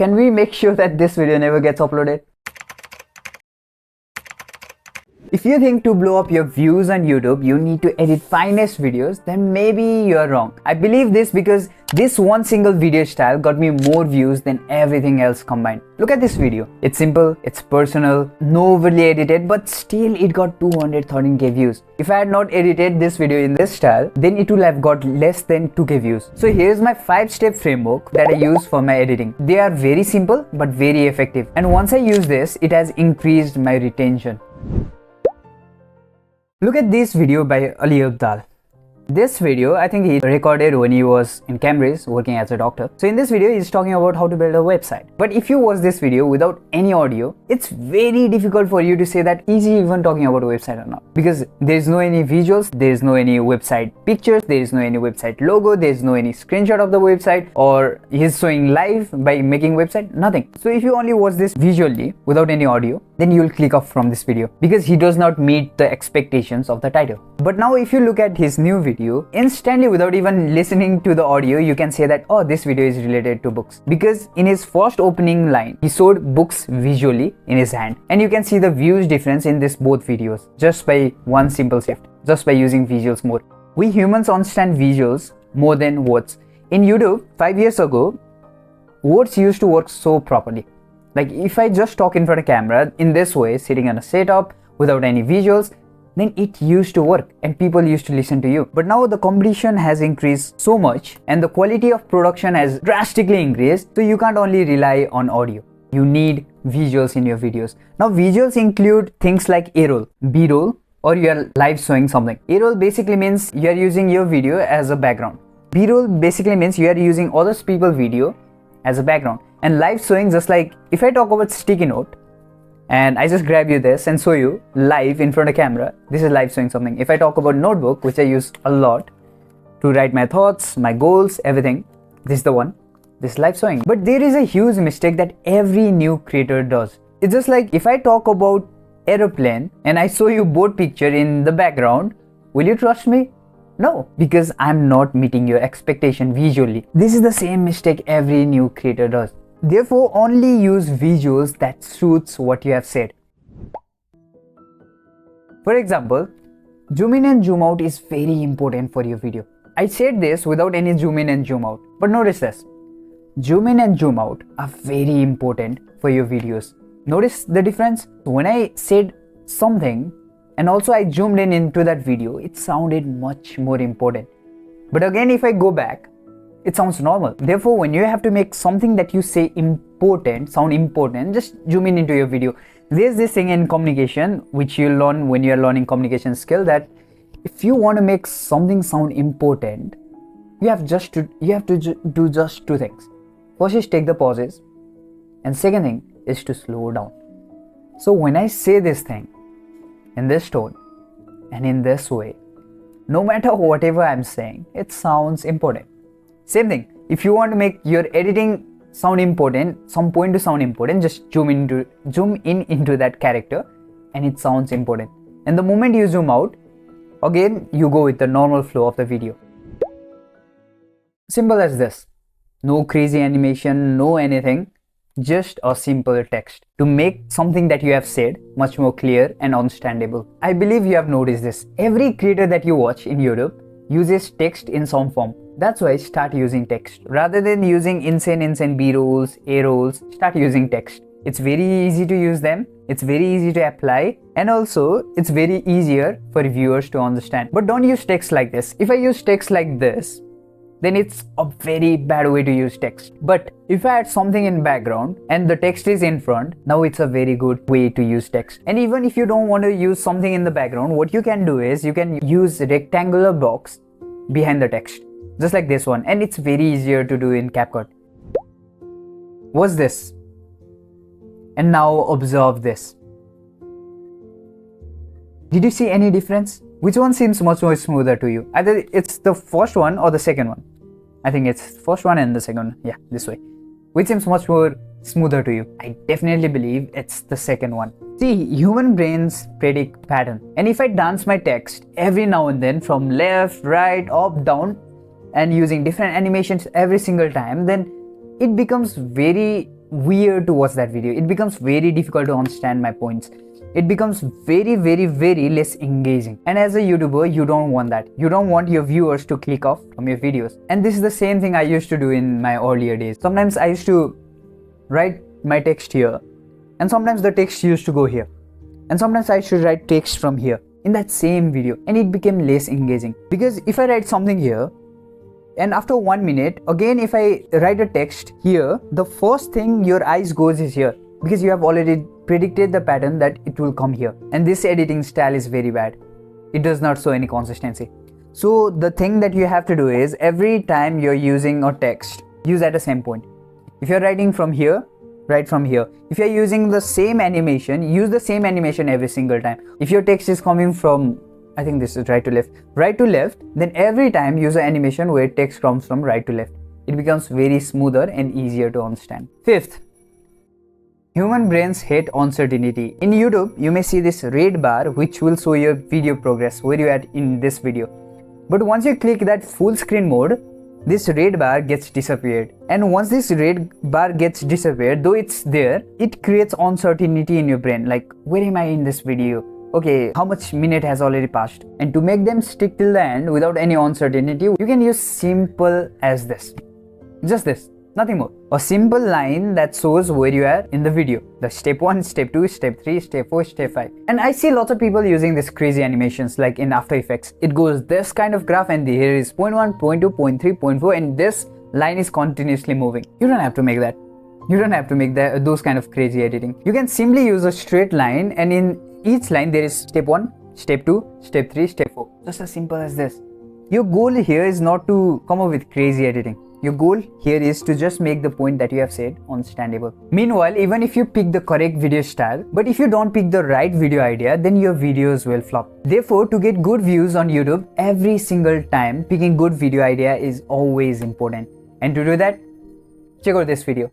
Can we make sure that this video never gets uploaded? If you think to blow up your views on YouTube, you need to edit finest videos, then maybe you're wrong. I believe this because this one single video style got me more views than everything else combined. Look at this video. It's simple, it's personal, no overly edited, but still it got 213k views. If I had not edited this video in this style, then it would have got less than 2k views. So here's my 5-step framework that I use for my editing. They are very simple but very effective. And once I use this, it has increased my retention. Look at this video by Ali Abdal. This video, I think he recorded when he was in Cambridge working as a doctor. So in this video, he's talking about how to build a website. But if you watch this video without any audio, it's very difficult for you to say that is he even talking about a website or not. Because there is no any visuals, there is no any website pictures, there is no any website logo, there is no any screenshot of the website, or he's showing live by making website, nothing. So if you only watch this visually without any audio, then you will click off from this video because he does not meet the expectations of the title. But now if you look at his new video, instantly without even listening to the audio, you can say that, oh, this video is related to books. Because in his first opening line, he showed books visually in his hand. And you can see the views difference in this both videos just by one simple shift, just by using visuals more. We humans understand visuals more than words. In YouTube, 5 years ago, words used to work so properly. Like if I just talk in front of camera in this way, sitting on a setup without any visuals, then it used to work and people used to listen to you. But now the competition has increased so much and the quality of production has drastically increased, so you can't only rely on audio. You need visuals in your videos. Now visuals include things like A-roll, B-roll, or you are live showing something. A-roll basically means you are using your video as a background. B-roll basically means you are using other people's video as a background. And live showing, just like if I talk about sticky note and I just grab you this and show you live in front of camera, this is live showing something. If I talk about notebook, which I use a lot to write my thoughts, my goals, everything, this is the one, this is live showing. But there is a huge mistake that every new creator does. It's just like if I talk about aeroplane and I show you boat picture in the background, will you trust me? No, because I'm not meeting your expectation visually. This is the same mistake every new creator does. Therefore, only use visuals that suits what you have said. For example, zoom in and zoom out is very important for your video. I said this without any zoom in and zoom out. But notice this. Zoom in and zoom out are very important for your videos. Notice the difference? When I said something and also I zoomed in into that video, it sounded much more important. But again, if I go back, it sounds normal. Therefore, when you have to make something that you say important, sound important, just zoom in into your video. There's this thing in communication, which you learn when you're learning communication skill, that if you want to make something sound important, you have to do just two things. First is take the pauses, and second thing is to slow down. So when I say this thing in this tone and in this way, no matter whatever I'm saying, it sounds important. Same thing, if you want to make your editing sound important, some point to sound important, just zoom in into that character and it sounds important. And the moment you zoom out, again you go with the normal flow of the video. Simple as this. No crazy animation, no anything, just a simple text to make something that you have said much more clear and understandable. I believe you have noticed this. Every creator that you watch in YouTube uses text in some form. That's why start using text. Rather than using insane B-rolls, A-rolls, start using text. It's very easy to use them. It's very easy to apply. And also, it's very easier for viewers to understand. But don't use text like this. If I use text like this, then it's a very bad way to use text. But if I add something in background and the text is in front, now it's a very good way to use text. And even if you don't want to use something in the background, what you can do is you can use a rectangular box behind the text. Just like this one, and it's very easier to do in CapCut. What's this? And now observe this. Did you see any difference? Which one seems much more smoother to you? Either it's the first one or the second one. I think it's first one and the second one. Yeah, this way. Which seems much more smoother to you? I definitely believe it's the second one. See, human brains predict pattern. And if I dance my text every now and then from left, right, up, down, and using different animations every single time, then it becomes very weird to watch that video. It becomes very difficult to understand my points. It becomes very less engaging. And as a YouTuber, you don't want that. You don't want your viewers to click off from your videos. And this is the same thing I used to do in my earlier days. Sometimes I used to write my text here, and sometimes the text used to go here, and sometimes I should write text from here in that same video, and it became less engaging. Because if I write something here, and after 1 minute, again if I write a text here, the first thing your eyes goes is here, because you have already predicted the pattern that it will come here. And this editing style is very bad. It does not show any consistency. So the thing that you have to do is, every time you're using a text, use at the same point. If you're writing from here, write from here. If you're using the same animation, use the same animation every single time. If your text is coming from, I think this is right to left, then every time use an animation where text comes from right to left. It becomes very smoother and easier to understand. Fifth, human brains hate uncertainty. In YouTube, you may see this red bar which will show your video progress, where you're at in this video. But once you click that full screen mode, this red bar gets disappeared. And once this red bar gets disappeared, though it's there, it creates uncertainty in your brain. Like, where am I in this video? Okay, how much minute has already passed? And to make them stick till the end without any uncertainty, you can use simple as this. Just this. Nothing more. A simple line that shows where you are in the video. The step 1, step 2, step 3, step 4, step 5. And I see lots of people using these crazy animations like in After Effects. It goes this kind of graph, and here is point 1, point 2, point 3, point 4, and this line is continuously moving. You don't have to make that. You don't have to make those kind of crazy editing. You can simply use a straight line, and in each line there is step 1, step 2, step 3, step 4. Just as simple as this. Your goal here is not to come up with crazy editing. Your goal here is to just make the point that you have said understandable. Meanwhile, even if you pick the correct video style, but if you don't pick the right video idea, then your videos will flop. Therefore, to get good views on YouTube, every single time, picking good video idea is always important. And to do that, check out this video.